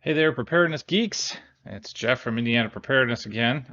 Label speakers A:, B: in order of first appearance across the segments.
A: Hey there, preparedness geeks. It's Jeff from Indiana Preparedness again.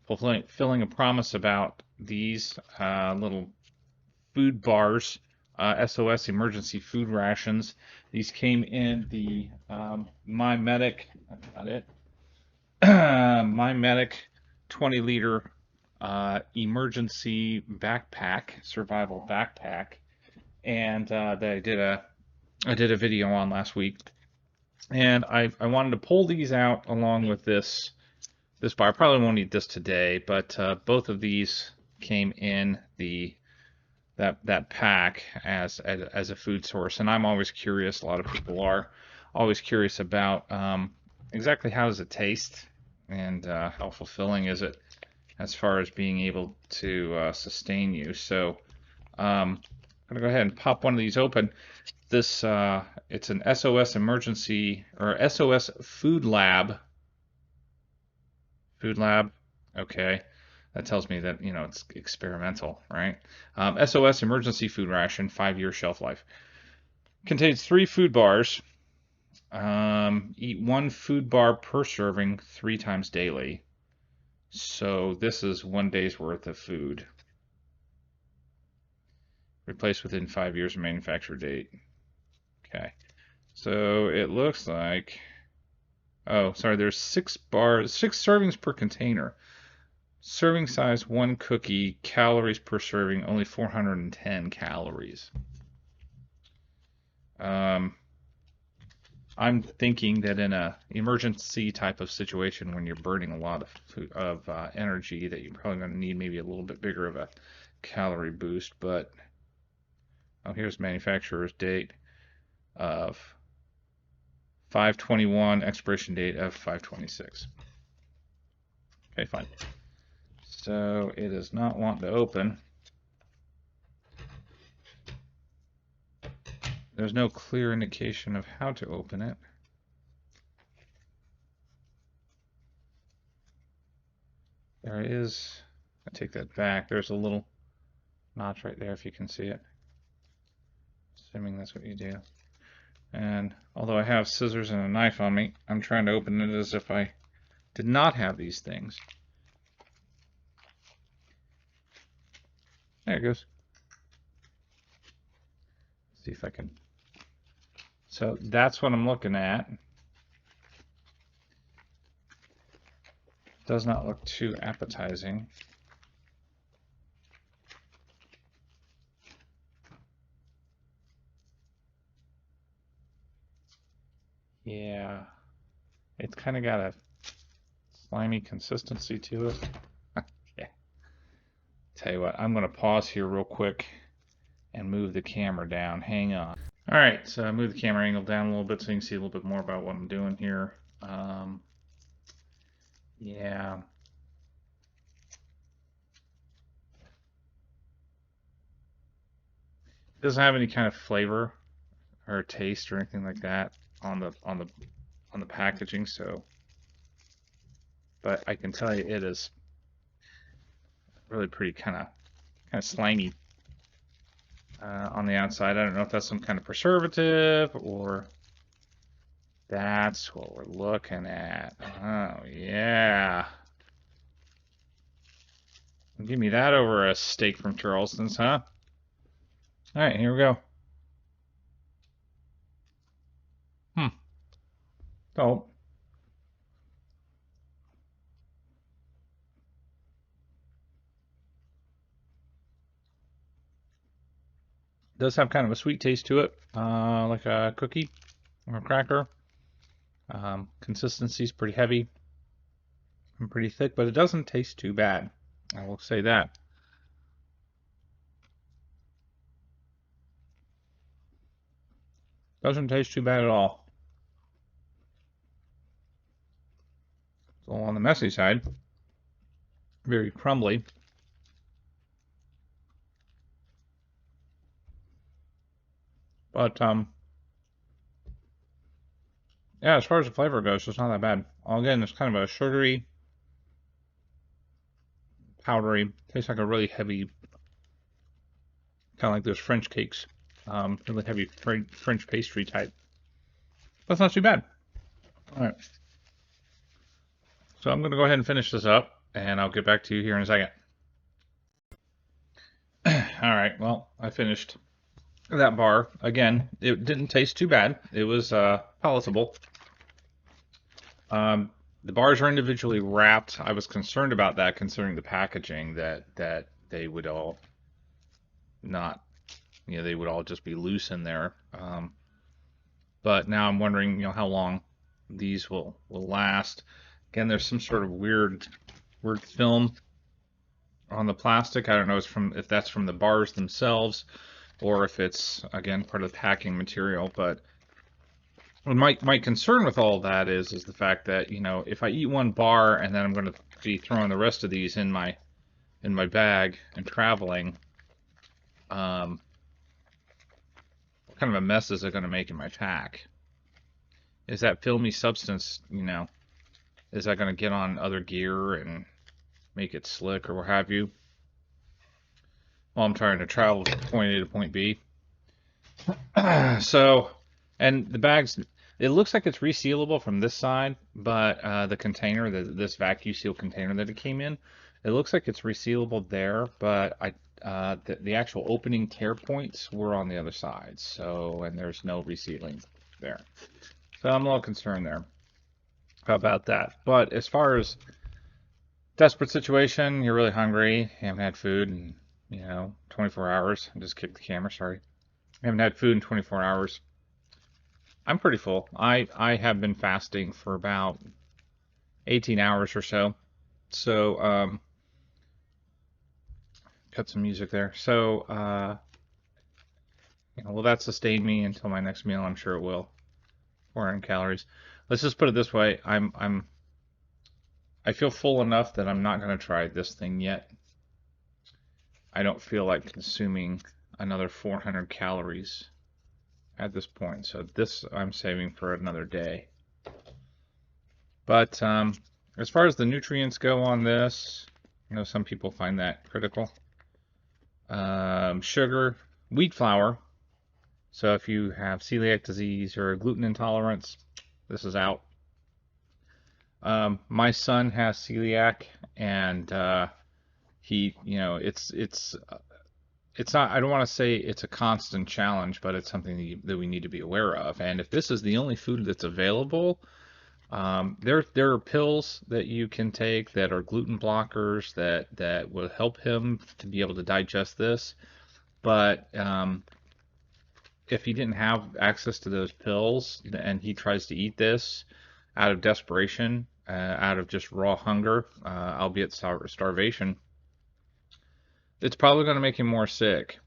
A: Fulfilling a promise about these little food bars, SOS emergency food rations. These came in the MyMedic, that's not it, MyMedic 20-liter emergency backpack, survival backpack, and that I did a video on last week. And I wanted to pull these out along with this bar. I probably won't need this today, but both of these came in that pack as a food source. And I'm always curious. A lot of people are always curious about exactly how does it taste and how fulfilling is it as far as being able to sustain you. So I'm gonna go ahead and pop one of these open. This it's an SOS emergency or SOS food lab. Food lab. Okay. That tells me that, it's experimental, right? SOS emergency food ration, 5-year shelf life. Contains 3 food bars. Eat 1 food bar per serving 3 times daily. So this is 1 day's worth of food. Replaced within 5 years of manufacture date. Okay, so it looks like, oh, sorry, there's 6 servings per container. Serving size 1 cookie, calories per serving, only 410 calories. I'm thinking that in a emergency type of situation when you're burning a lot of food, energy, that you're probably going to need maybe a little bit bigger of a calorie boost. But oh, here's manufacturer's date of 5/21, expiration date of 5/26. Okay, fine. So it is not wanting to open. There's no clear indication of how to open it. There is, I take that back, there's a little notch right there if you can see it. Assuming that's what you do. And although I have scissors and a knife on me, I'm trying to open it as if I did not have these things. There it goes. Let's see if I can. So that's what I'm looking at. Does not look too appetizing. Yeah, it's kind of got a slimy consistency to it. Yeah. Tell you what, I'm going to pause here real quick and move the camera down. Hang on. All right, so I move the camera angle down a little bit so you can see a little bit more about what I'm doing here. Yeah. It doesn't have any kind of flavor or taste or anything like that on the packaging, so, but I can tell you it is really pretty kind of slimy on the outside. I don't know if that's some kind of preservative or that's what we're looking at. Oh yeah, give me that over a steak from Charleston's, huh? All right, here we go. Oh. Does have kind of a sweet taste to it, like a cookie or a cracker. Consistency is pretty heavy and pretty thick, but it doesn't taste too bad. I will say that. Doesn't taste too bad at all. So on the messy side, very crumbly. But yeah, as far as the flavor goes, it's not that bad. Again, it's kind of a sugary, powdery, tastes like a really heavy, kind of like those French cakes, really heavy French pastry type. That's not too bad. All right. So I'm going to go ahead and finish this up, and I'll get back to you here in a second. All right. Well, I finished that bar. Again, it didn't taste too bad. It was palatable. The bars are individually wrapped. I was concerned about that, considering the packaging, that they would all not, they would all just be loose in there. But now I'm wondering, how long these will last. Again, there's some sort of weird film on the plastic. I don't know if that's from the bars themselves, or if it's, again, part of the packing material. But my concern with all of that is the fact that, if I eat one bar and then I'm going to be throwing the rest of these in my bag and traveling, what kind of a mess is it going to make in my pack? Is that filmy substance, is that going to get on other gear and make it slick or what have you, while I'm trying to travel from point A to point B? So, and the bags, it looks like it's resealable from this side, but the container, this vacuum seal container that it came in, it looks like it's resealable there, but the actual opening tear points were on the other side, so, and there's no resealing there. So I'm a little concerned there about that. But as far as desperate situation, you're really hungry, you haven't had food in, 24 hours. I just kicked the camera, sorry. I haven't had food in 24 hours. I'm pretty full. I have been fasting for about 18 hours or so. So, cut some music there. So, will that sustain me until my next meal? I'm sure it will. 400 calories. Let's just put it this way. I feel full enough that I'm not going to try this thing yet. I don't feel like consuming another 400 calories at this point. So this I'm saving for another day. But as far as the nutrients go on this, some people find that critical. Sugar, wheat flour. So if you have celiac disease or gluten intolerance, this is out. My son has celiac, and he, it's not, I don't want to say it's a constant challenge, but it's something that we need to be aware of. And if this is the only food that's available, there are pills that you can take that are gluten blockers that will help him to be able to digest this. But if he didn't have access to those pills and he tries to eat this out of desperation, out of just raw hunger, albeit starvation, it's probably going to make him more sick.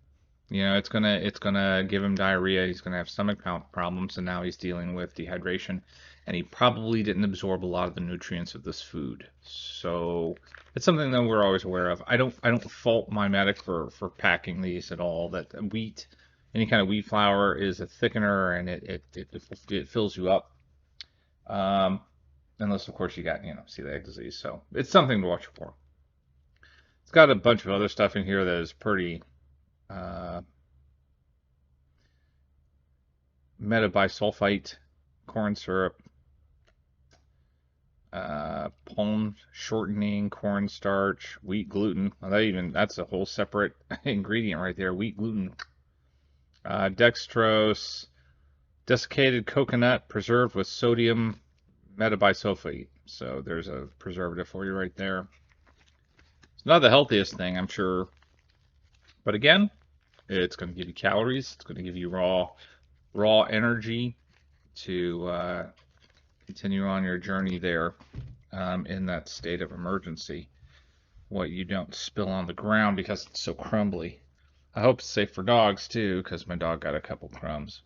A: It's gonna give him diarrhea. He's gonna have stomach problems, and now he's dealing with dehydration, and he probably didn't absorb a lot of the nutrients of this food. So it's something that we're always aware of. I don't fault MyMedic for packing these at all. That wheat, any kind of wheat flour, is a thickener, and it fills you up. Unless of course you got celiac disease. So it's something to watch for. It's got a bunch of other stuff in here that is pretty. Metabisulfite, corn syrup, palm shortening, cornstarch, wheat gluten. Well, that's a whole separate ingredient right there. Wheat gluten, dextrose, desiccated coconut preserved with sodium metabisulfite. So there's a preservative for you right there. It's not the healthiest thing, I'm sure, but again, it's going to give you calories. It's going to give you raw energy to continue on your journey there in that state of emergency. What you don't spill on the ground because it's so crumbly. I hope it's safe for dogs too, because my dog got a couple crumbs.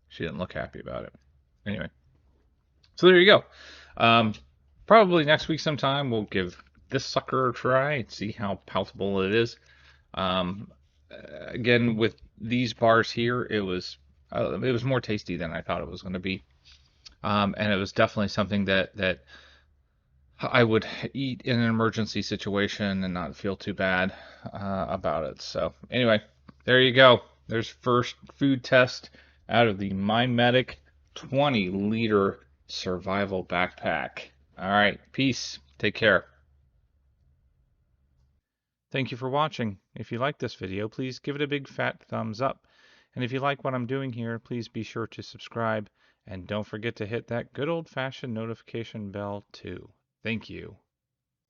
A: She didn't look happy about it. Anyway, so there you go. Probably next week sometime we'll give this sucker a try and see how palatable it is. Again, with these bars here, it was more tasty than I thought it was going to be, and it was definitely something that I would eat in an emergency situation and not feel too bad about it. So anyway, there you go. There's first food test out of the MyMedic 20-liter survival backpack. All right, peace. Take care. Thank you for watching. If you like this video, please give it a big fat thumbs up. And if you like what I'm doing here, please be sure to subscribe. And don't forget to hit that good old-fashioned notification bell too. Thank you.